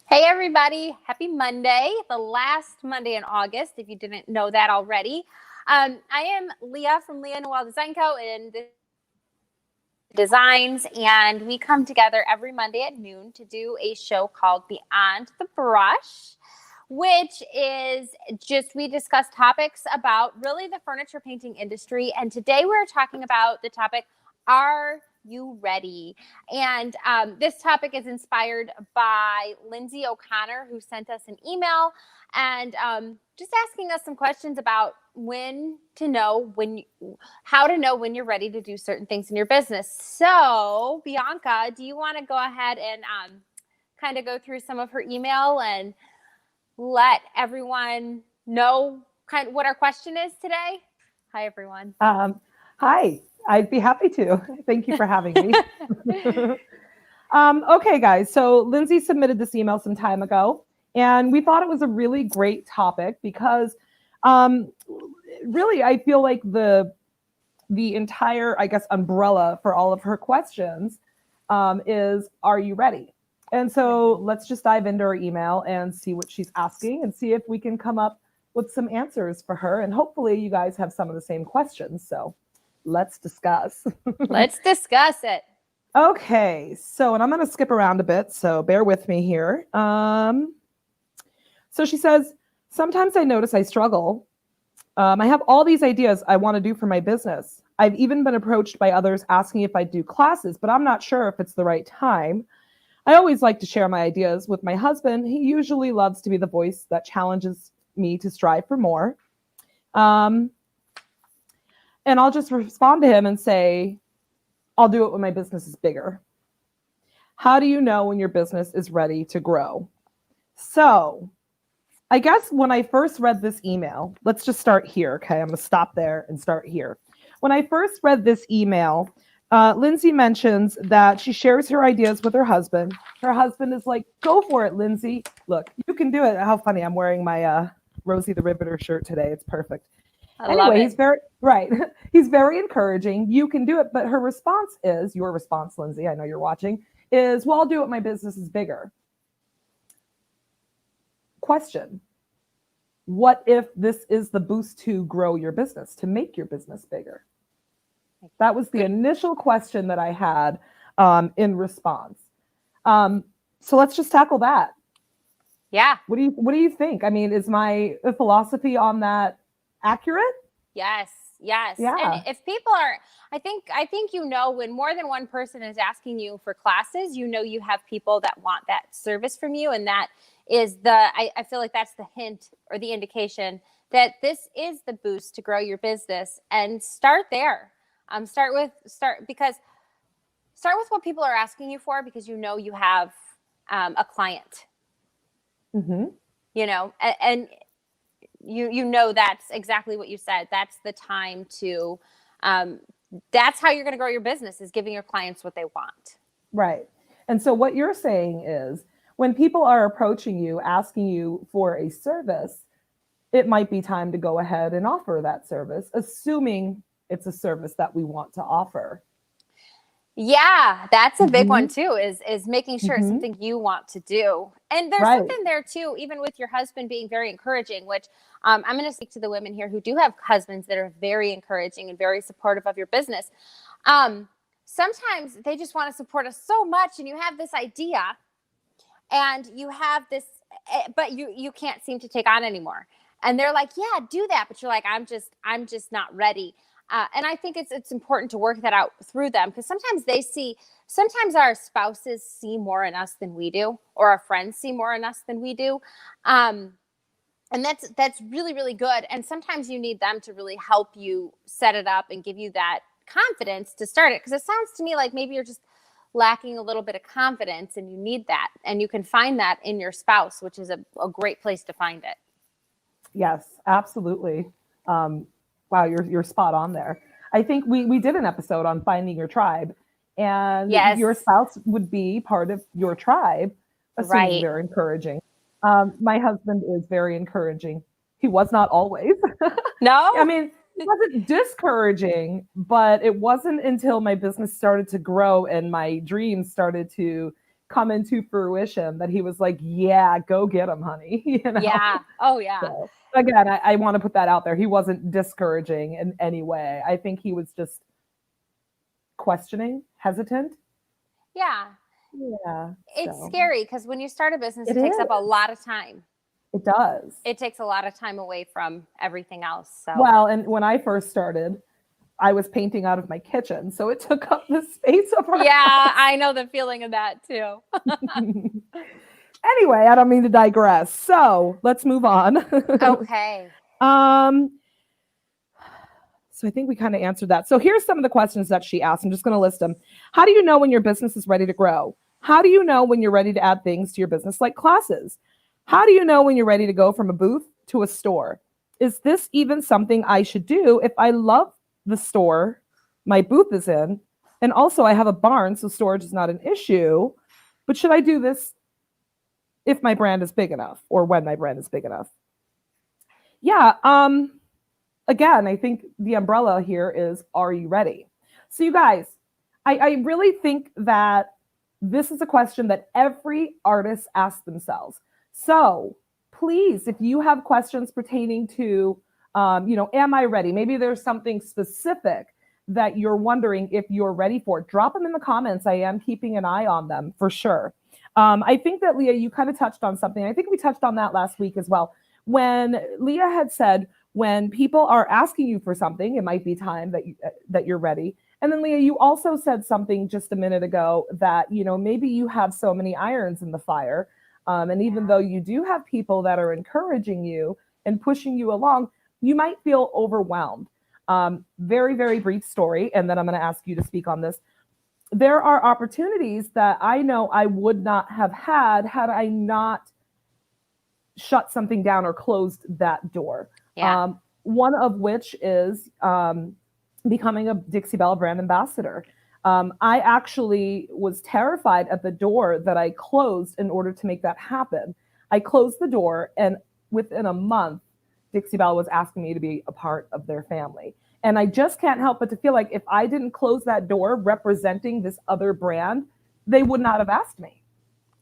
Hey, everybody. Happy Monday, the last Monday in August, if you didn't know that already. I am Leah from Leah Noel Design Co. and this Designs, and we come together every Monday at noon to do a show called Beyond the Brush, which is just we discuss topics about really the furniture painting industry. And today we're talking about the topic, are you ready? And this topic is inspired by Lindsay O'Connor, who sent us an email and just asking us some questions about how to know when you're ready to do certain things in your business. So, Bianca, do you want to go ahead and kind of go through some of her email and let everyone know kind of what our question is today? Hi, everyone. Hi, I'd be happy to. Thank you for having me. Okay, guys. So Lindsay submitted this email some time ago, and we thought it was a really great topic because, um, really, I feel like the entire, I guess, umbrella for all of her questions is, "Are you ready?" And so let's just dive into her email and see what she's asking, and see if we can come up with some answers for her. And hopefully, you guys have some of the same questions. So let's discuss. Let's discuss it. Okay, so and I'm going to skip around a bit, so bear with me here. So she says, sometimes I notice I struggle. I have all these ideas I want to do for my business. I've even been approached by others asking if I do classes, but I'm not sure if it's the right time. I always like to share my ideas with my husband. He usually loves to be the voice that challenges me to strive for more. Um, and I'll just respond to him and say, I'll do it when my business is bigger. How do you know when your business is ready to grow? So, I guess when I first read this email, let's just start here. Okay, I'm going to stop there and start here. When I first read this email, Lindsay mentions that she shares her ideas with her husband. Her husband is like, go for it, Lindsay. Look, you can do it. How funny. I'm wearing my Rosie the Riveter shirt today. It's perfect. I love Anyway, it. he's very right. He's very encouraging. You can do it. But her response is, your response, Lindsay, I know you're watching, is, well, I'll do it. My business is bigger. Question. What if this is the boost to grow your business, to make your business bigger? That was the Good. initial question that I had in response. So let's just tackle that. Yeah. What do you think? I mean, is my philosophy on that accurate? Yes. Yes. And Yeah. if people are, I think when more than one person is asking you for classes, you have people that want that service from you, and that is I feel like that's the hint or the indication that this is the boost to grow your business. And start there. Start with what people are asking you for, because you have a client. Mm-hmm. And you that's exactly what you said. That's the time to um, that's how you're going to grow your business, is giving your clients what they want. Right. And so what you're saying is, when people are approaching you, asking you for a service, it might be time to go ahead and offer that service, assuming it's a service that we want to offer. Yeah, that's a big one Mm-hmm. too, is making sure it's Mm-hmm. something you want to do. And there's Right. something there too, even with your husband being very encouraging, which I'm going to speak to the women here who do have husbands that are very encouraging and very supportive of your business. Um, Sometimes they just want to support us so much, and you have this idea, and you have this, but you can't seem to take on anymore. And they're like, yeah, do that, but you're like, I'm just not ready. And I think it's important to work that out through them, because sometimes our spouses see more in us than we do, or our friends see more in us than we do. um, and that's really, really good. And sometimes you need them to really help you set it up and give you that confidence to start it, because it sounds to me like maybe you're just lacking a little bit of confidence, and you need that, and you can find that in your spouse, which is a great place to find it. Yes, absolutely. Um, wow, you're spot on there. I think we did an episode on finding your tribe, and your Yes. spouse would be part of your tribe, assuming Right. they're encouraging. My husband is very encouraging. He was not always. I No. mean, it wasn't discouraging, but it wasn't until my business started to grow and my dreams started to come into fruition that he was like, yeah, go get him, honey. Yeah. Oh, yeah. So, again, I want to put that out there. He wasn't discouraging in any way. I think he was just questioning, hesitant. Yeah. Yeah. It's So scary because when you start a business, it it takes up a is. lot of time. It does. It takes a lot of time away from everything else. So, Well, and when I first started, I was painting out of my kitchen, so it took up the space of our yeah, house. I know the feeling of that too. Anyway, I don't mean to digress. So let's move on. Okay. Um, so I think we kind of answered that. So here's some of the questions that she asked. I'm just going to list them. How do you know when your business is ready to grow? How do you know when you're ready to add things to your business like classes? How do you know when you're ready to go from a booth to a store? Is this even something I should do if I love the store my booth is in? And also I have a barn, so storage is not an issue. But should I do this if my brand is big enough or when my brand is big enough? Yeah. Again, I think the umbrella here is, are you ready? So you guys, I really think that this is a question that every artist asks themselves. So please, if you have questions pertaining to, am I ready? Maybe there's something specific that you're wondering if you're ready for. Drop them in the comments. I am keeping an eye on them for sure. I think that Leah, you kind of touched on something. I think we touched on that last week as well. When Leah had said, when people are asking you for something, it might be time that you're ready. And then Leah, you also said something just a minute ago that, maybe you have so many irons in the fire. And even though you do have people that are encouraging you and pushing you along, you might feel overwhelmed. Very, very brief story. And then I'm going to ask you to speak on this. There are opportunities that I know I would not have had I not shut something down or closed that door. Yeah. One of which is becoming a Dixie Belle brand ambassador. I actually was terrified at the door that I closed in order to make that happen. I closed the door, and within a month, Dixie Belle was asking me to be a part of their family. And I just can't help but to feel like if I didn't close that door representing this other brand, they would not have asked me.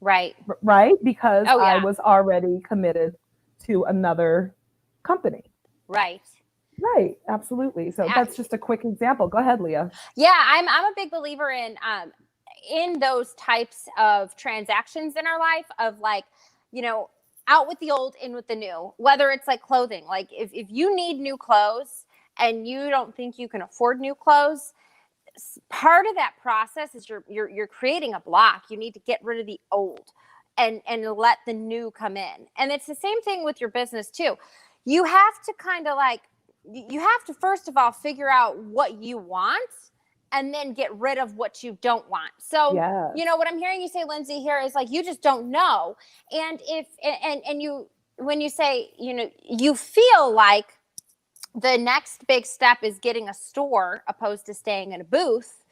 Right. Right? Because Oh, yeah. I was already committed to another company. Right. Right. Absolutely. So Yeah. that's just a quick example. Go ahead, Leah. Yeah, I'm a big believer in those types of transactions in our life of like, out with the old, in with the new, whether it's like clothing. Like if you need new clothes and you don't think you can afford new clothes, part of that process is you're creating a block. You need to get rid of the old and let the new come in. And it's the same thing with your business too. You have to kind of like, you have to first of all figure out what you want and then get rid of what you don't want. So, what I'm hearing you say, Lindsay, here is like, you just don't know. And when you say, you feel like the next big step is getting a store opposed to staying in a booth,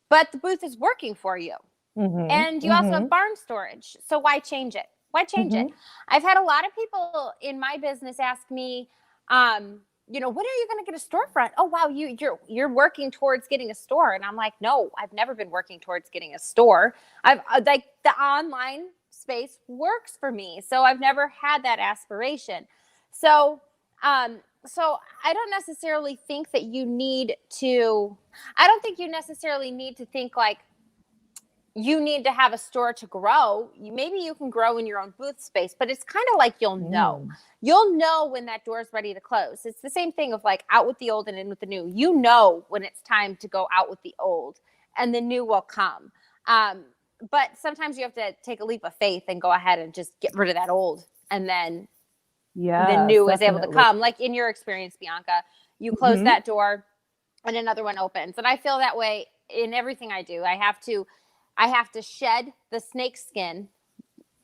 but the booth is working for you. Mm-hmm. And you also have barn storage. So why change it? Why change it? I've had a lot of people in my business ask me, when are you going to get a storefront? Oh, wow, you're working towards getting a store. And I'm like, no, I've never been working towards getting a store. I've like the online space works for me. So I've never had that aspiration. So I don't necessarily think that you need to, think like you need to have a store to grow. Maybe you can grow in your own booth space, but it's kind of like you'll know when that door is ready to close. It's the same thing of like out with the old and in with the new. You know when it's time to go out with the old and the new will come. But sometimes you have to take a leap of faith and go ahead and just get rid of that old, and then the new is able to come. Like in your experience, Bianca, you close that door and another one opens. And I feel that way in everything I do. I have to shed the snake skin,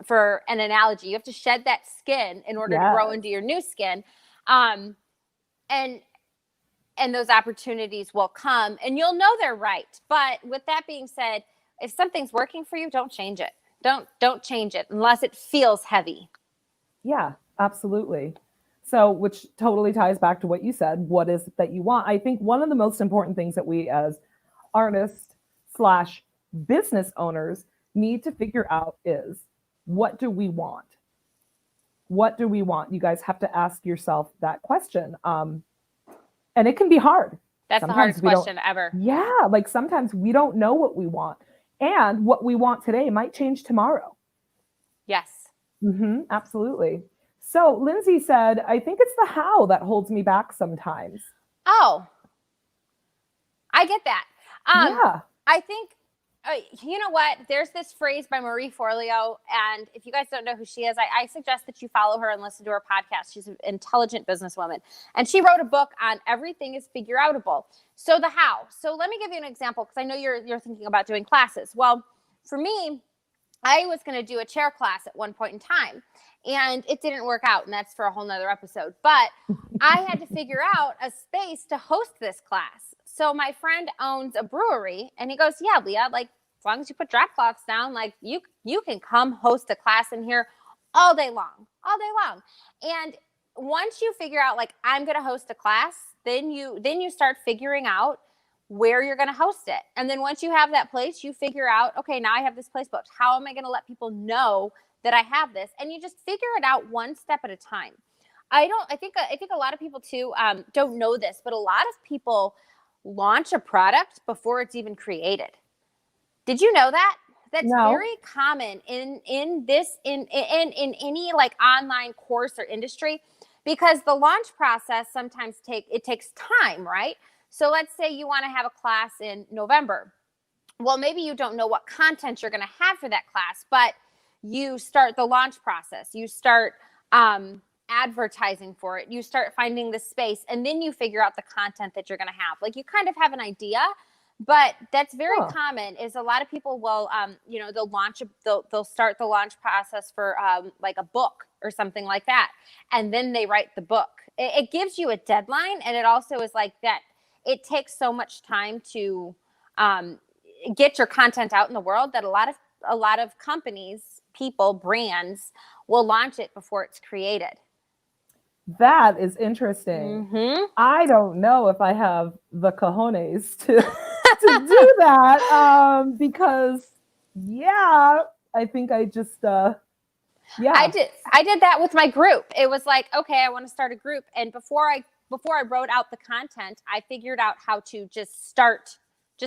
for an analogy. You have to shed that skin in order to grow into your new skin. And those opportunities will come and you'll know they're right. But with that being said, if something's working for you, don't change it. Don't change it unless it feels heavy. Yeah, absolutely. So, which totally ties back to what you said. What is it that you want? I think one of the most important things that we as artists / business owners need to figure out is, what do we want? What do we want? You guys have to ask yourself that question. And it can be hard. That's the hardest question ever. Yeah, like sometimes we don't know what we want. And what we want today might change tomorrow. Yes. Absolutely. So Lindsay said, I think it's the how that holds me back sometimes. Oh, I get that. Yeah. I think, you know what? There's this phrase by Marie Forleo. And if you guys don't know who she is, I suggest that you follow her and listen to her podcast. She's an intelligent businesswoman. And she wrote a book on everything is figure outable. So the how. So let me give you an example, because I know you're thinking about doing classes. Well, for me, I was going to do a chair class at one point in time, and it didn't work out. And that's for a whole nother episode. But I had to figure out a space to host this class. So my friend owns a brewery, and he goes, yeah, Leah, like, as long as you put drop cloths down, like you can come host a class in here all day long. And once you figure out, like, I'm going to host a class, then you start figuring out where you're going to host it. And then once you have that place, you figure out, okay, now I have this place booked. How am I going to let people know that I have this? And you just figure it out one step at a time. I think a lot of people too don't know this, but a lot of people launch a product before it's even created. Did you know that? That's very common in any like online course or industry, because the launch process sometimes takes time, right? So let's say you want to have a class in November. Well, maybe you don't know what content you're going to have for that class, but you start the launch process. You start advertising for it. You start finding the space, and then you figure out the content that you're going to have. Like, you kind of have an idea, but that's very common. Is a lot of people will, they'll start the launch process for like a book or something like that, and then they write the book. It gives you a deadline, and it also is like that. It takes so much time to get your content out in the world that a lot of companies, people, brands will launch it before it's created. That is interesting. I don't know if I have the cojones to do that, because I think I just I did that with my group. It was like, okay, I want to start a group, and before I wrote out the content, I figured out how to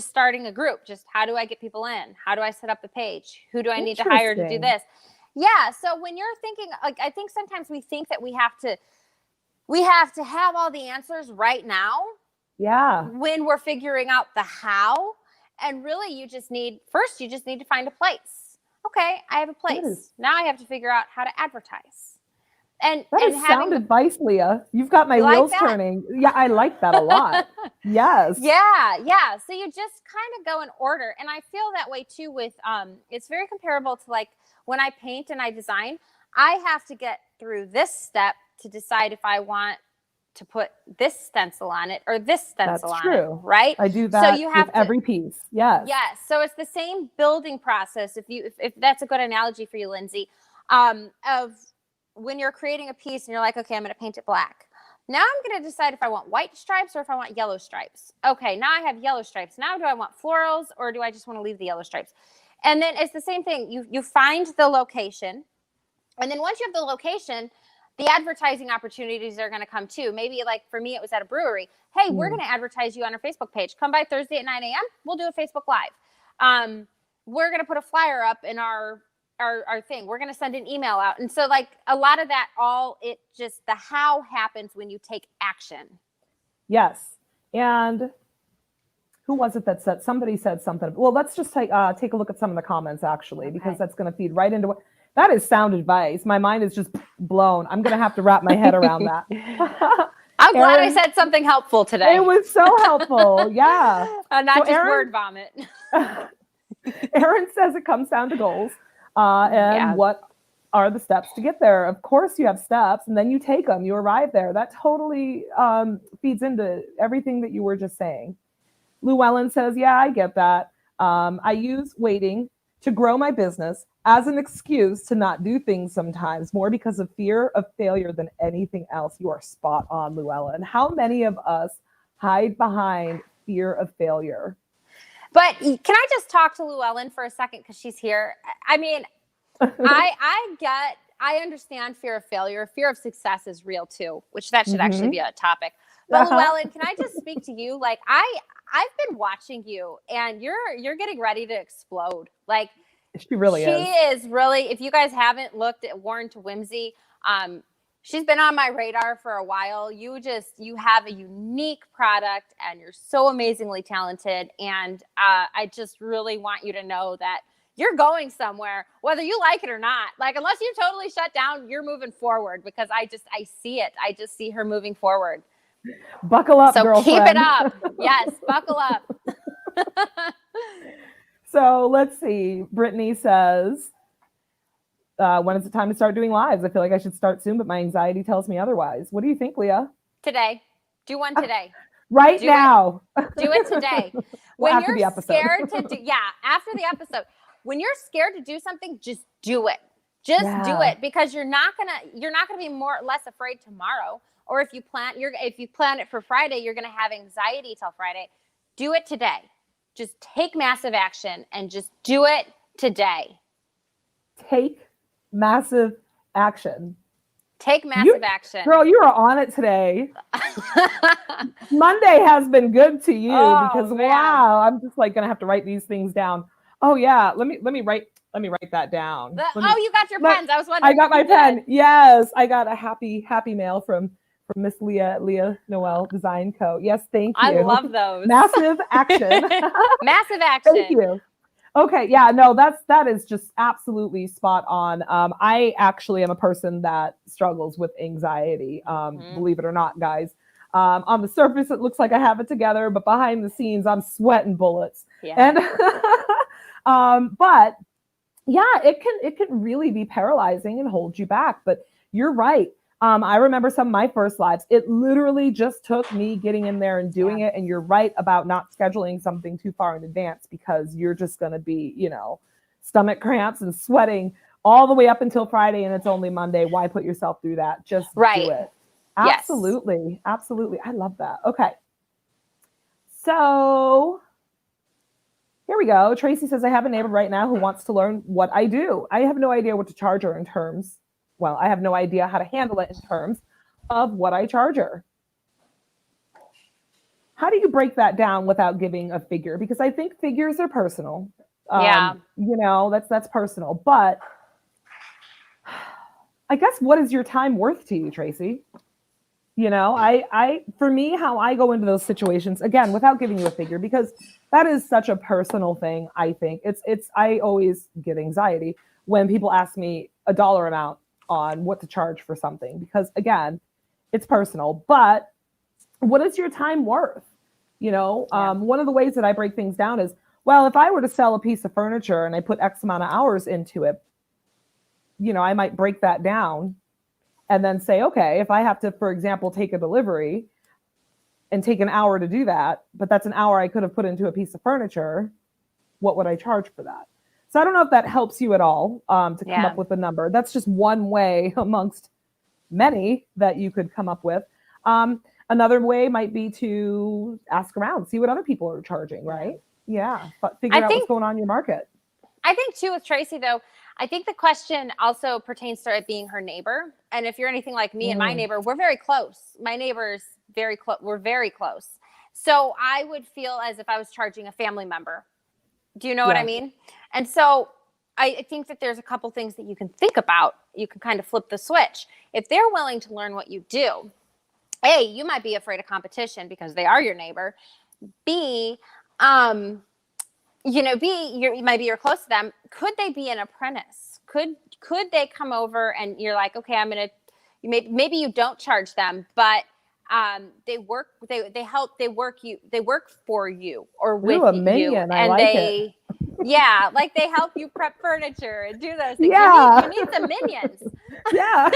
starting a group. Just how do I get people in? How do I set up the page? Who do I need to hire to do this? Yeah. So when you're thinking, like, I think sometimes we think that we have to have all the answers right now. Yeah. When we're figuring out the how, and really you just need to find a place. Okay, I have a place. Now I have to figure out how to advertise. And that is sound advice, Leah. You've got my wheels turning. Yeah, I like that a lot. Yes. Yeah. So you just kind of go in order. And I feel that way too with, it's very comparable to like when I paint and I design, I have to get through this step to decide if I want to put this stencil on it or this stencil on it, right? I do that with every piece. Yes. Yes. So it's the same building process. If that's a good analogy for you, Lindsay, of when you're creating a piece and you're like, okay, I'm going to paint it black. Now I'm going to decide if I want white stripes or if I want yellow stripes. Okay, now I have yellow stripes. Now do I want florals or do I just want to leave the yellow stripes? And then it's the same thing. You find the location. And then once you have the location, the advertising opportunities are going to come too. Maybe like for me, it was at a brewery. Hey, we're going to advertise you on our Facebook page. Come by Thursday at 9 a.m. We'll do a Facebook Live. We're going to put a flyer up in our thing. We're going to send an email out. And so like a lot of that, the how happens when you take action. Yes. And who was it that somebody said something? Well, let's just take a look at some of the comments actually, because that's going to feed right into that is sound advice. My mind is just blown. I'm going to have to wrap my head around that. I'm glad I said something helpful today. It was so helpful. Yeah. Not just word vomit. Erin says it comes down to goals. What are the steps to get there? Of course you have steps and then you take them, you arrive there. That totally feeds into everything that you were just saying. Llewellyn says, yeah, I get that. I use waiting to grow my business as an excuse to not do things sometimes, more because of fear of failure than anything else. You are spot on, Llewellyn. How many of us hide behind fear of failure? But can I just talk to Llewellyn for a second because she's here? I mean, I understand fear of failure. Fear of success is real too, which that should actually be a topic. But Llewellyn, can I just speak to you? Like I've been watching you, and you're getting ready to explode. Like she really is. She is really. If you guys haven't looked at Warren to Whimsy, she's been on my radar for a while. You have a unique product, and you're so amazingly talented. And I just really want you to know that you're going somewhere, whether you like it or not. Like, unless you totally shut down, you're moving forward, because I see it. I just see her moving forward. Buckle up, so girlfriend. Keep it up. Yes, buckle up. So let's see. Brittany says, when is it time to start doing lives? I feel like I should start soon, but my anxiety tells me otherwise. What do you think, Leah? Today. Do one today. Right now. Do it today. Well, When after the you're episode. scared to do, after the episode. When you're scared to do something, just do it. Just do it, because you're not gonna be more or less afraid tomorrow. Or if you plan it for Friday, you're gonna have anxiety till Friday. Do it today. Just take massive action and just do it today. Take massive action. Take massive action. Girl, you are on it today. Monday has been good to you because man. wow, I'm just like gonna have to write these things down. Oh yeah, let me write that down. You got your pens. I was wondering. I got my pen. Yes, I got a happy mail from Miss Leah Noel Design Co. Yes, thank you. I love those. Massive action. Massive action. Thank you. Okay, yeah, no, that is just absolutely spot on. I actually am a person that struggles with anxiety. Believe it or not, guys. On the surface, it looks like I have it together, but behind the scenes, I'm sweating bullets. Yeah. And but yeah, it can really be paralyzing and hold you back. But you're right. I remember some of my first lives. It literally just took me getting in there and doing it. And you're right about not scheduling something too far in advance, because you're just going to be, stomach cramps and sweating all the way up until Friday, and it's only Monday. Why put yourself through that? Just do it. Absolutely. Yes. Absolutely. I love that. Okay. So here we go. Tracy says, I have a neighbor right now who wants to learn what I do. I have no idea what to charge her in terms. Well, I have no idea how to handle it in terms of what I charge her. How do you break that down without giving a figure? Because I think figures are personal. That's personal. But I guess, what is your time worth to you, Tracy? For me, how I go into those situations, again, without giving you a figure, because that is such a personal thing. I think I always get anxiety when people ask me a dollar amount on what to charge for something, because again, it's personal. But what is your time worth? One of the ways that I break things down is, well, if I were to sell a piece of furniture and I put X amount of hours into it, I might break that down and then say, okay, if I have to, for example, take a delivery and take an hour to do that, but that's an hour I could have put into a piece of furniture, what would I charge for that? So I don't know if that helps you at all to come up with a number. That's just one way amongst many that you could come up with. Another way might be to ask around, see what other people are charging, right? Yeah, but figure out what's going on in your market. I think too with Tracy, though, I think the question also pertains to it being her neighbor. And if you're anything like me and my neighbor, we're very close. My neighbor's very close. We're very close. So I would feel as if I was charging a family member. Do you know what I mean? And so I think that there's a couple things that you can think about. You can kind of flip the switch. If they're willing to learn what you do, A, you might be afraid of competition because they are your neighbor. B, maybe you're close to them. Could they be an apprentice? Could they come over and you're like, okay, maybe you don't charge them, but they work for you or with you. And it. Like they help you prep furniture and do those things. Yeah. You need some minions. Yeah.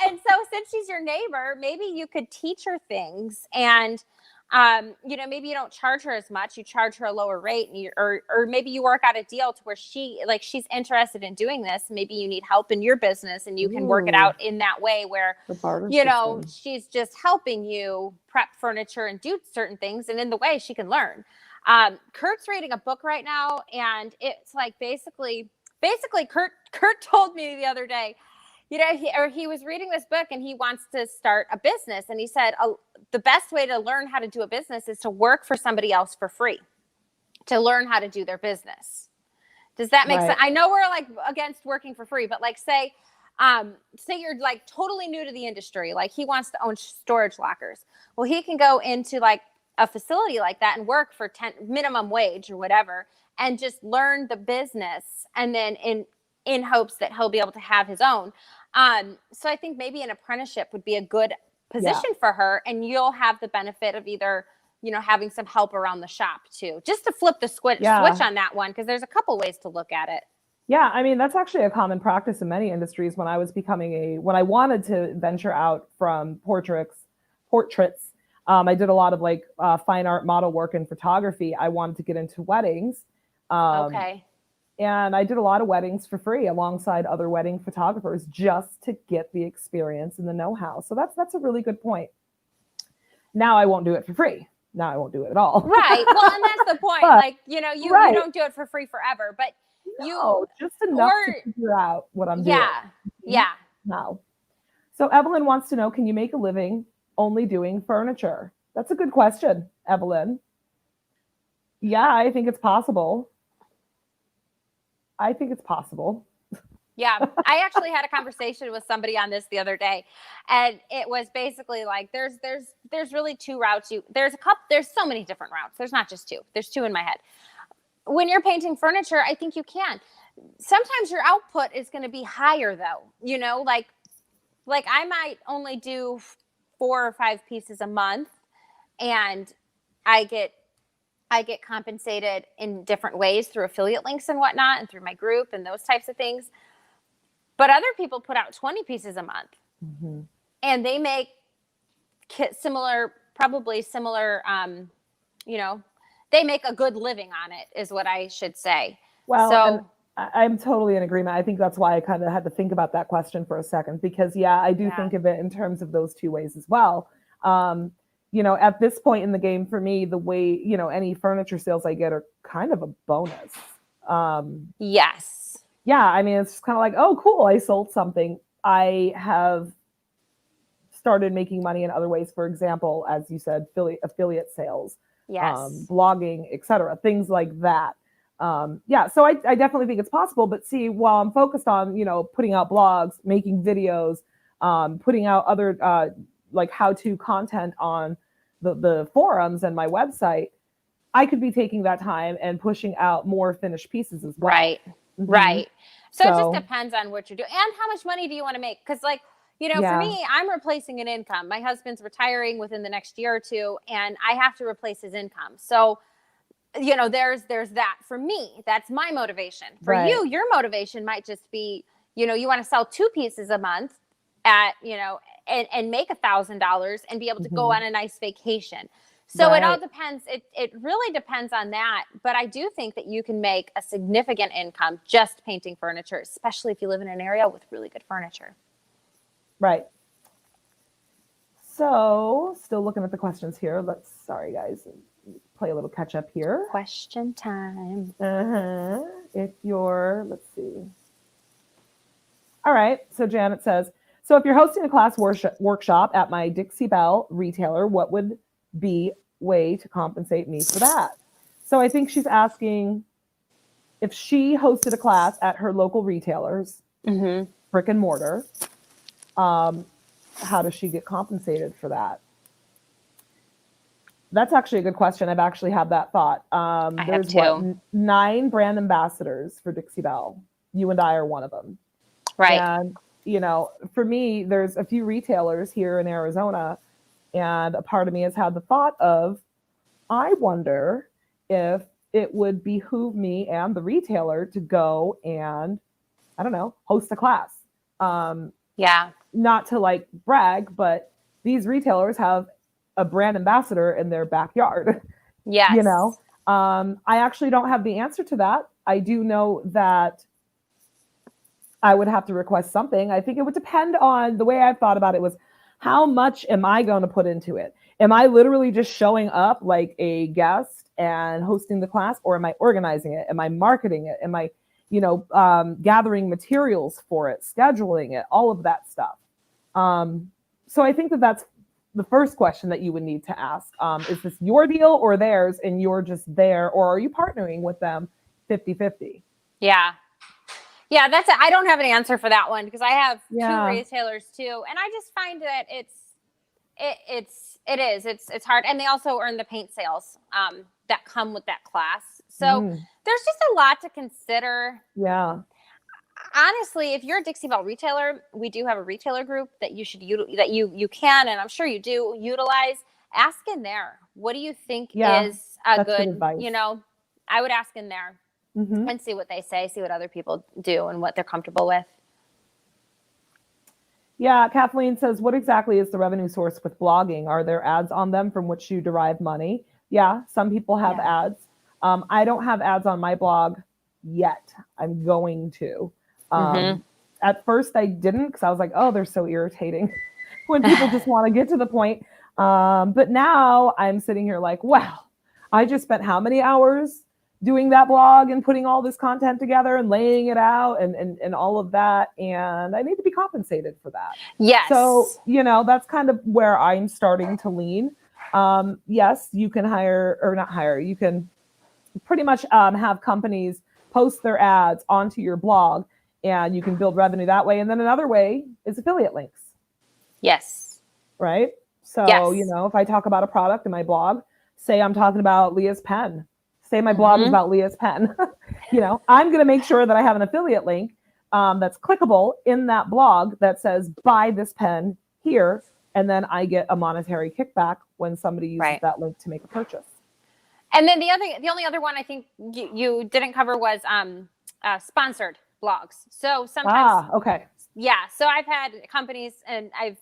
And so since she's your neighbor, maybe you could teach her things, and maybe you don't charge her as much, you charge her a lower rate, and or maybe you work out a deal to where she's interested in doing this. Maybe you need help in your business and you can work it out in that way where, she's just helping you prep furniture and do certain things. And in the way she can learn. Kurt's reading a book right now, and it's like basically Kurt told me the other day, he was reading this book and he wants to start a business, and he said the best way to learn how to do a business is to work for somebody else for free, to learn how to do their business. Does that make sense? I know we're like against working for free, but like say you're like totally new to the industry, like he wants to own storage lockers. Well, he can go into like a facility like that and work for minimum wage or whatever, and just learn the business, and then in hopes that he'll be able to have his own. So I think maybe an apprenticeship would be a good position for her, and you'll have the benefit of either, having some help around the shop too, just to flip the switch on that one. Cause there's a couple ways to look at it. Yeah. I mean, that's actually a common practice in many industries. When I wanted to venture out from portraits, I did a lot of like fine art model work and photography. I wanted to get into weddings. Okay. And I did a lot of weddings for free alongside other wedding photographers just to get the experience and the know-how. So that's a really good point. Now I won't do it for free. Now I won't do it at all. Right. Well, and that's the point. But, like, you don't do it for free forever, but just enough to figure out what I'm doing. Yeah. No. So Evelyn wants to know, can you make a living only doing furniture? That's a good question, Evelyn. Yeah, I think it's possible. Yeah. I actually had a conversation with somebody on this the other day, and it was basically like, there's really two routes. There's so many different routes. There's not just two. There's two in my head. When you're painting furniture, I think you can. Sometimes your output is going to be higher though, like I might only do 4 or 5 pieces a month, and I get compensated in different ways through affiliate links and whatnot, and through my group and those types of things. But other people put out 20 pieces a month, and they make probably similar, they make a good living on it, is what I should say. Well, so I'm totally in agreement. I think that's why I kind of had to think about that question for a second, because I do think of it in terms of those two ways as well. At this point in the game for me, the way, any furniture sales I get are kind of a bonus. Yes. Yeah. I mean, it's kind of like, oh, cool, I sold something. I have started making money in other ways. For example, as you said, affiliate sales, blogging, etc., things like that. So I definitely think it's possible. But see, while I'm focused on, putting out blogs, making videos, putting out other like how-to content on the forums and my website, I could be taking that time and pushing out more finished pieces as well. Right. Right. So it just depends on what you're doing and how much money do you want to make? Because for me, I'm replacing an income. My husband's retiring within the next year or two, and I have to replace his income. So, there's that for me. That's my motivation. For you, your motivation might just be, you want to sell 2 pieces a month at, and make $1,000 and be able to go on a nice vacation. So it all depends. It really depends on that. But I do think that you can make a significant income just painting furniture, especially if you live in an area with really good furniture. Right. So still looking at the questions here. Sorry guys, play a little catch up here. Question time. Let's see. All right. So Janet says, so if you're hosting a class workshop at my Dixie Belle retailer, what would be way to compensate me for that? So I think she's asking if she hosted a class at her local retailers, brick and mortar, how does she get compensated for that? That's actually a good question. I've actually had that thought. There's 9 brand ambassadors for Dixie Belle. You and I are one of them. Right. And, for me, there's a few retailers here in Arizona, and a part of me has had the thought of, I wonder if it would behoove me and the retailer to go and, I don't know, host a class. Not to like brag, but these retailers have a brand ambassador in their backyard. Yes. I actually don't have the answer to that. I do know that I would have to request something. I think it would depend on, the way I've thought about it was, how much am I going to put into it? Am I literally just showing up like a guest and hosting the class, or am I organizing it? Am I marketing it? Am I, gathering materials for it, scheduling it, all of that stuff? So I think that that's the first question that you would need to ask. Is this your deal or theirs, and you're just there, or are you partnering with them 50-50? Yeah. Yeah, I don't have an answer for that one because I have Yeah. 2 retailers too. And I just find that it's hard. And they also earn the paint sales that come with that class. So there's just a lot to consider. Yeah. Honestly, if you're a Dixie Belle retailer, we do have a retailer group that you should that you can, and I'm sure you do utilize. Ask in there. What do you think is a that's good advice. I would ask in there and see what they say, see what other people do and what they're comfortable with. Yeah, Kathleen says, what exactly is the revenue source with blogging? Are there ads on them from which you derive money? Yeah, some people have ads. I don't have ads on my blog yet. I'm going to. At first I didn't, because I was like, oh, they're so irritating when people just want to get to the point. But now I'm sitting here like, wow, I just spent how many hours doing that blog and putting all this content together and laying it out and all of that. And I need to be compensated for that. Yes. So, that's kind of where I'm starting to lean. Yes, you can you can pretty much have companies post their ads onto your blog, and you can build revenue that way. And then another way is affiliate links. Yes. Right? So, yes. If I talk about a product in my blog, say I'm talking about Leah's pen, say my blog is about Leah's pen, I'm going to make sure that I have an affiliate link that's clickable in that blog that says, buy this pen here. And then I get a monetary kickback when somebody uses that link to make a purchase. And then the only other one I think you didn't cover was sponsored blogs. So sometimes, okay. Yeah. So I've had companies, and I've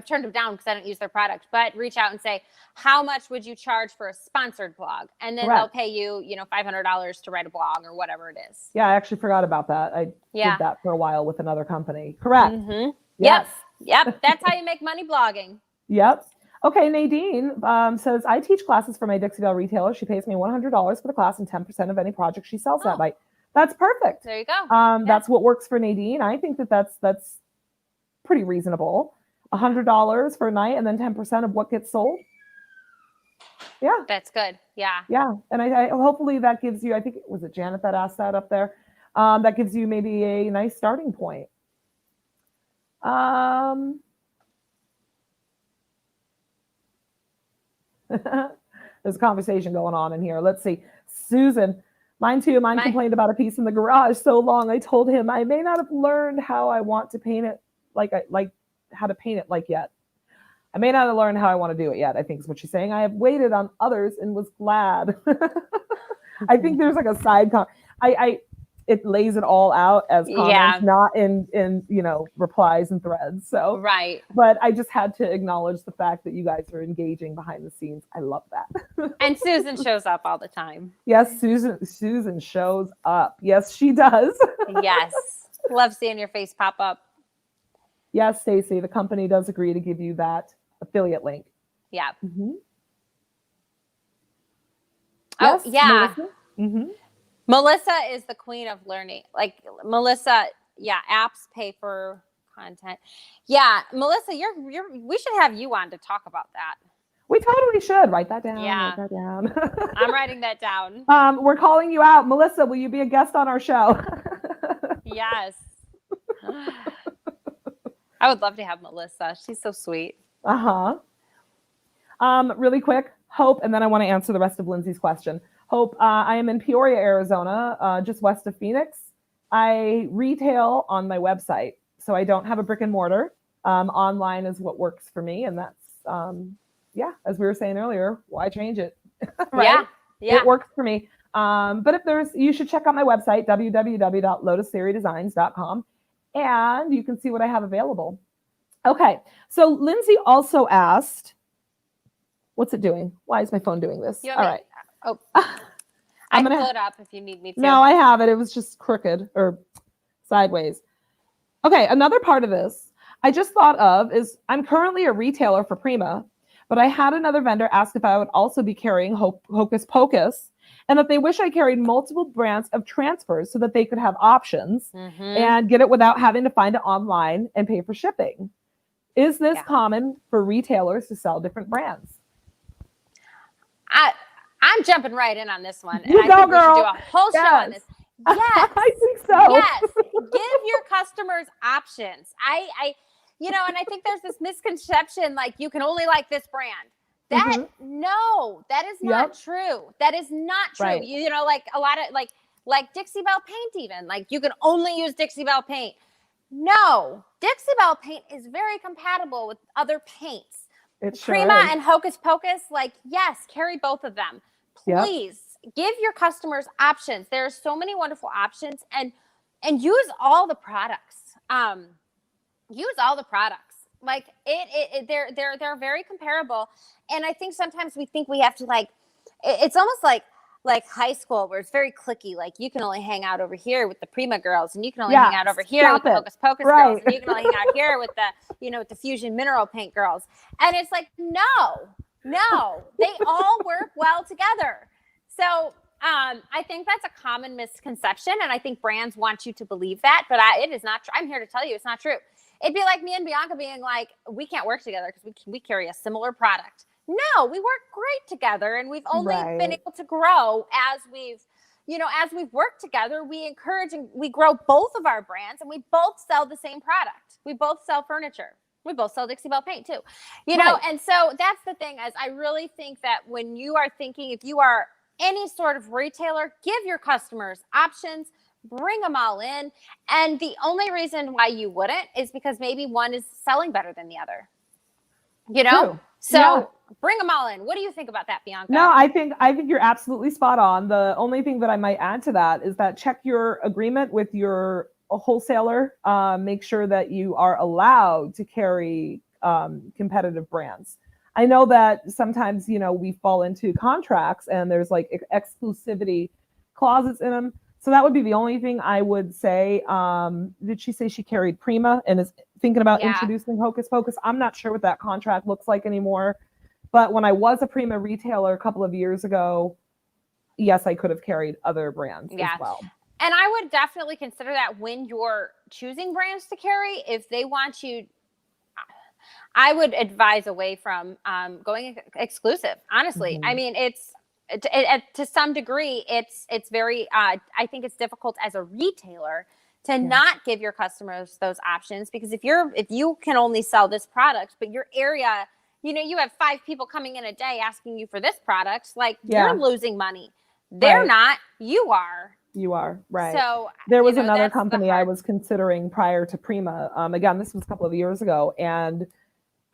turned them down because I don't use their product, but reach out and say, how much would you charge for a sponsored blog? And then they'll pay you, $500 to write a blog or whatever it is. Yeah, I actually forgot about that. I did that for a while with another company. Correct. Yes. Yep. That's how you make money blogging. Yep. Okay, Nadine says, I teach classes for my Dixie Belle retailer. She pays me $100 for the class and 10% of any project she sells that night. That's perfect. There you go. That's what works for Nadine. I think that's pretty reasonable. $100 for a night and then 10% of what gets sold. Yeah. That's good. Yeah. Yeah. And I hopefully that gives you, I think, was it Janet that asked that up there? That gives you maybe a nice starting point. There's a conversation going on in here. Let's see. Susan, mine too. Mine complained about a piece in the garage so long. I told him I may not have learned how I want to paint it like how to paint it like yet. I may not have learned how I want to do it yet, I think is what she's saying. I have waited on others and was glad. I think there's like a side it lays it all out as comments, not in replies and threads. So but I just had to acknowledge the fact that you guys are engaging behind the scenes. I love that. And Susan shows up all the time. Yes, Susan shows up. Yes, she does. Yes. Love seeing your face pop up. Yes, Stacy, the company does agree to give you that affiliate link. Yeah. Yes, oh, yeah. Melissa? Melissa is the queen of learning. Like Melissa, apps pay for content. Yeah, Melissa, we should have you on to talk about that. We totally should. Write that down. Yeah. Write that down. I'm writing that down. We're calling you out. Melissa, will you be a guest on our show? Yes. I would love to have Melissa. She's so sweet. Really quick, Hope, and then I want to answer the rest of Lindsay's question. Hope, I am in Peoria, Arizona, just west of Phoenix. I retail on my website, so I don't have a brick and mortar. Online is what works for me, and that's, as we were saying earlier, why change it? Right? Yeah. It works for me. But you should check out my website, www.lotusseriedesigns.com, and you can see what I have available. Okay, so Lindsay also asked, what's it doing? Why is my phone doing this? All right. Oh, I can pull it up if you need me to. No, I have it. It was just crooked or sideways. Okay, another part of this I just thought of is I'm currently a retailer for Prima, But I had another vendor ask if I would also be carrying Hocus Pocus and that they wish I carried multiple brands of transfers so that they could have options and get it without having to find it online and pay for shipping. Is this common for retailers to sell different brands? I'm jumping right in on this one. You and go, I think girl. We should do a whole show on this. Yes. I think so. Yes. Give your customers options. And I think there's this misconception like you can only like this brand. No, that is not true. That is not true. Right. Like a lot of like Dixie Belle paint, even like you can only use Dixie Belle paint. No, Dixie Belle paint is very compatible with other paints. Prima and Hocus Pocus, like, yes, carry both of them. Please give your customers options. There are so many wonderful options, and use all the products. Use all the products. Like they're very comparable. And I think sometimes we think we have to it's almost like high school where it's very cliquey. Like you can only hang out over here with the Prima girls, and you can only hang out over here with the Hocus Pocus girls, and you can only hang out here with the with the Fusion Mineral Paint girls. And it's like, no, they all work well together. So I think that's a common misconception, and I think brands want you to believe that, but it is not true. I'm here to tell you it's not true. It'd be like me and Bianca being like, we can't work together because we carry a similar product. No, we work great together, and we've only been able to grow as we've worked together. We encourage and we grow both of our brands, and we both sell the same product. We both sell furniture. We both sell Dixie Belle paint too, and so that's the thing is I really think that when you are thinking, if you are any sort of retailer, give your customers options, bring them all in. And the only reason why you wouldn't is because maybe one is selling better than the other, True. So bring them all in. What do you think about that, Bianca? No, I think you're absolutely spot on. The only thing that I might add to that is that check your agreement with your wholesaler. Make sure that you are allowed to carry competitive brands. I know that sometimes, we fall into contracts and there's like exclusivity clauses in them. So that would be the only thing I would say. Did she say she carried Prima and is thinking about introducing Hocus Pocus? I'm not sure what that contract looks like anymore. But when I was a Prima retailer a couple of years ago, yes, I could have carried other brands as well. And I would definitely consider that when you're choosing brands to carry. If they want you, I would advise away from going exclusive. Honestly, I mean, to some degree, it's very. I think it's difficult as a retailer to not give your customers those options, because if you can only sell this product, but your area, you have 5 people coming in a day asking you for this product, like you're losing money. They're not. You are. You are, right. So there was another company I was considering prior to Prima. Again, this was a couple of years ago, and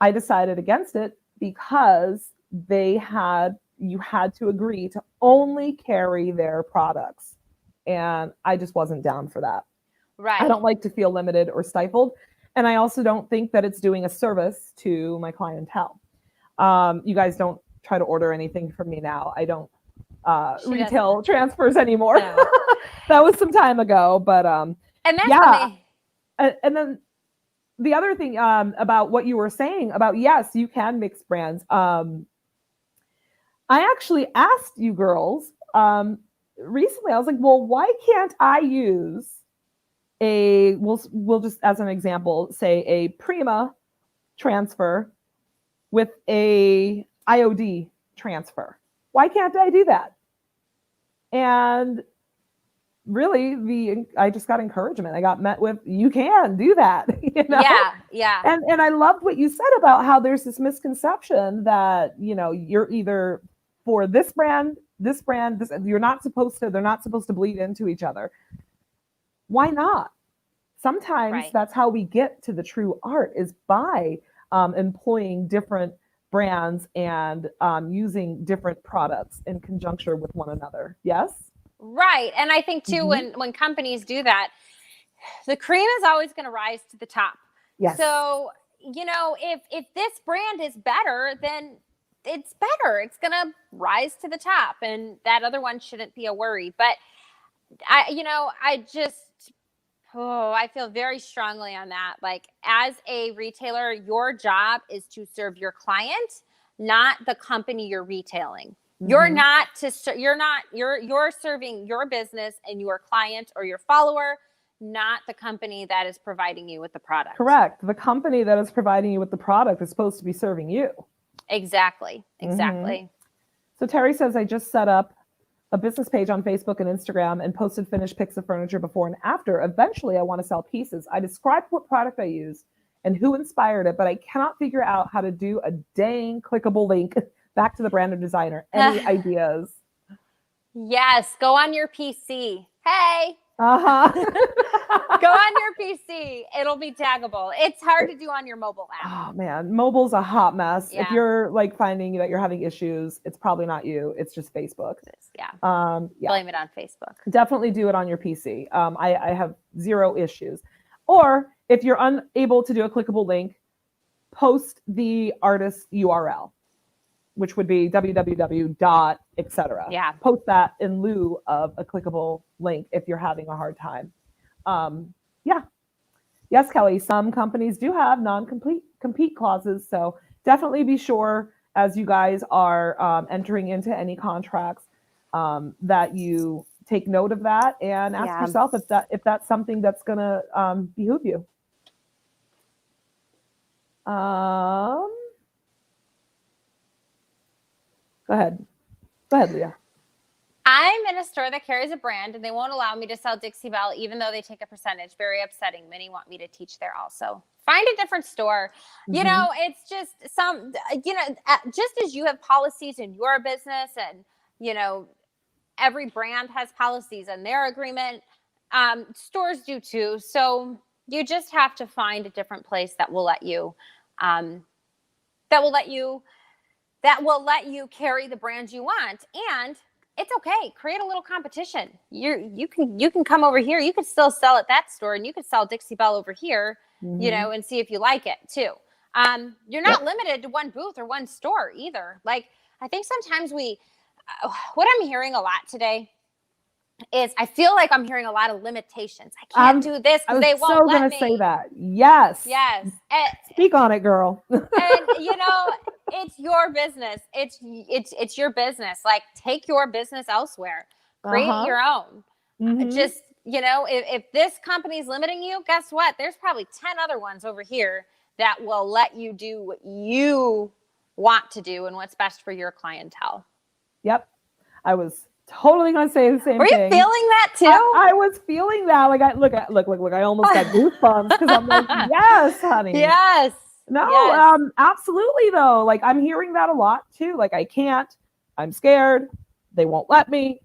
I decided against it because you had to agree to only carry their products. And I just wasn't down for that. Right. I don't like to feel limited or stifled. And I also don't think that it's doing a service to my clientele. You guys don't try to order anything from me now. I don't retail transfers anymore. No. That was some time ago, but and that's and then the other thing about what you were saying about, yes, you can mix brands. I actually asked you girls recently. I was like, well, why can't I use we'll just, as an example, say a Prima transfer with a IOD transfer? Why can't I do that? And really, I just got encouragement. I got met with, you can do that. Yeah. And I loved what you said about how there's this misconception that, you're either for this brand, they're not supposed to bleed into each other. Why not? Sometimes that's how we get to the true art, is by employing different brands and using different products in conjunction with one another. Yes? Right. And I think too, when companies do that, the cream is always going to rise to the top. Yes. So, if this brand is better, then it's better. It's going to rise to the top, and that other one shouldn't be a worry. But I feel very strongly on that. Like, as a retailer, your job is to serve your client, not the company you're retailing. You're not you're serving your business and your client or your follower, not the company that is providing you with the product. Correct. The company that is providing you with the product is supposed to be serving you. Exactly. So Terry says, I just set up a business page on Facebook and Instagram and posted finished pics of furniture before and after. Eventually, I want to sell pieces. I described what product I use and who inspired it, but I cannot figure out how to do a dang clickable link back to the brand or designer. Any ideas? Yes. Go on your PC. Hey. Go on your PC. It'll be taggable. It's hard to do on your mobile app. Oh man, mobile's a hot mess. Yeah. If you're like finding that you're having issues, it's probably not you. It's just Facebook. Yeah. Yeah. Blame it on Facebook. Definitely do it on your PC. I have zero issues. Or if you're unable to do a clickable link, post the artist URL, which would be www. etc. Yeah. Post that in lieu of a clickable link if you're having a hard time. Yeah. Yes, Kelly, some companies do have non-compete clauses. So definitely be sure as you guys are entering into any contracts that you take note of that and ask yourself if that's something that's going to behoove you. Go ahead, Leah. I'm in a store that carries a brand and they won't allow me to sell Dixie Belle, even though they take a percentage. Very upsetting. Many want me to teach there also. Find a different store. You know, it's just just as you have policies in your business and, you know, every brand has policies in their agreement, stores do too. So you just have to find a different place that will let you, carry the brand you want. And it's okay. Create a little competition. You can come over here. You could still sell at that store and you could sell Dixie Belle over here, you know, and see if you like it too. You're not limited to one booth or one store either. Like, I think sometimes what I'm hearing a lot today is I feel like I'm hearing a lot of limitations. I can't do this because they won't let me. I was so going to say that. Yes. Speak on it, girl. And you know, it's your business. It's your business. Like, take your business elsewhere. Create your own. Just, you know, if this company's limiting you, guess what? There's probably 10 other ones over here that will let you do what you want to do and what's best for your clientele. Yep. I was totally going to say the same thing. Were you feeling that too? I was feeling that. Like, look, I almost got goosebumps because I'm like, yes, honey. Yes. No, yes. Absolutely though. Like, I'm hearing that a lot too. Like, I can't, I'm scared. They won't let me.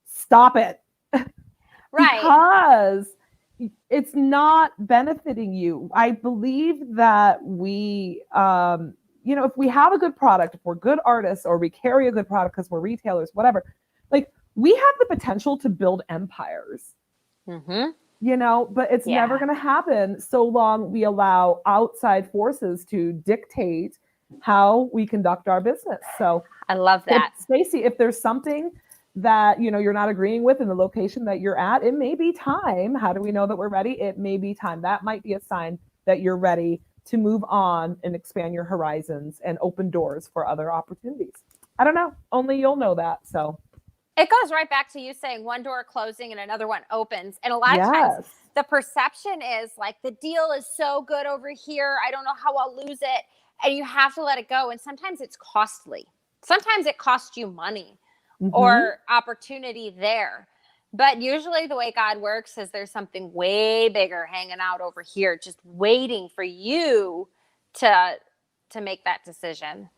Stop it. Right. Because it's not benefiting you. I believe that we, you know, if we have a good product, if we're good artists or we carry a good product because we're retailers, whatever, like, we have the potential to build empires, you know, but it's never going to happen so long we allow outside forces to dictate how we conduct our business. So I love that. Stacey, if there's something that, you know, you're not agreeing with in the location that you're at, it may be time. How do we know that we're ready? It may be time. That might be a sign that you're ready to move on and expand your horizons and open doors for other opportunities. I don't know. Only you'll know that. So it goes right back to you saying one door closing and another one opens. And a lot of times the perception is like, the deal is so good over here, I don't know how I'll lose it. And you have to let it go. And sometimes it's costly. Sometimes it costs you money or opportunity there. But usually the way God works is there's something way bigger hanging out over here, just waiting for you to make that decision.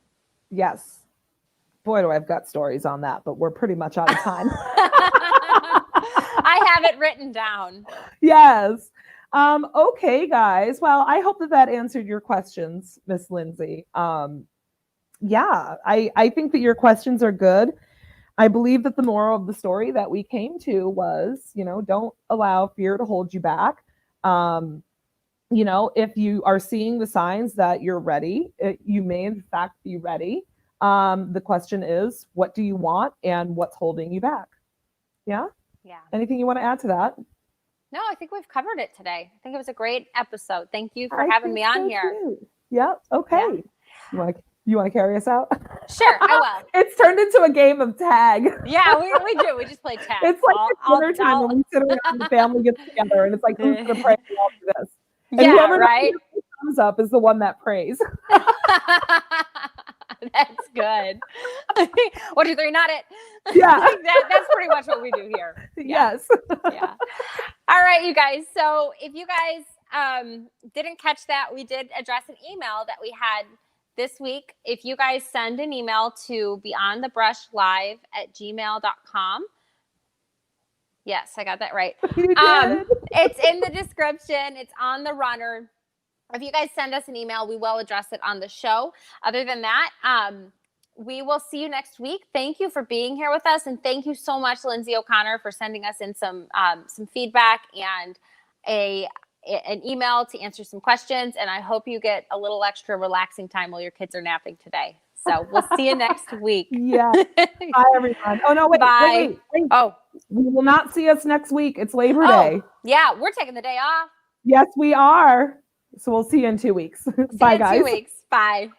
Yes. Boy, do I've got stories on that, but we're pretty much out of time. I have it written down. Yes. Okay, guys. Well, I hope that answered your questions, Miss Lindsay. Yeah, I think that your questions are good. I believe that the moral of the story that we came to was, you know, don't allow fear to hold you back. You know, if you are seeing the signs that you're ready, you may in fact be ready. The question is, what do you want and what's holding you back? Yeah? Yeah. Anything you want to add to that? No, I think we've covered it today. I think it was a great episode. Thank you for having me on here. Yeah. Okay. Yeah. You want to carry us out? Sure, I will. It's turned into a game of tag. Yeah, we do. We just play tag. It's like dinner time when we sit around, the family gets together, and it's like, who's gonna pray? We all do this. And Yeah, whoever right. comes up is the one that prays. That's good. 1, 2, 3, not it. Yeah. That's pretty much what we do here. Yeah. Yes. Yeah. All right, you guys. So if you guys didn't catch that, we did address an email that we had this week. If you guys send an email to beyondthebrushlive@gmail.com. Yes, I got that right. You did. It's in the description. It's on the runner. If you guys send us an email, we will address it on the show. Other than that, we will see you next week. Thank you for being here with us. And thank you so much, Lindsay O'Connor, for sending us in some feedback and an email to answer some questions. And I hope you get a little extra relaxing time while your kids are napping today. So we'll see you next week. Yeah. Bye, everyone. Oh, no, wait. Bye. Wait. Oh, We will not see us next week. It's Labor Oh. Day. yeah, we're taking the day off. Yes, we are. So we'll see you in 2 weeks. See Bye, you in guys. 2 weeks. Bye.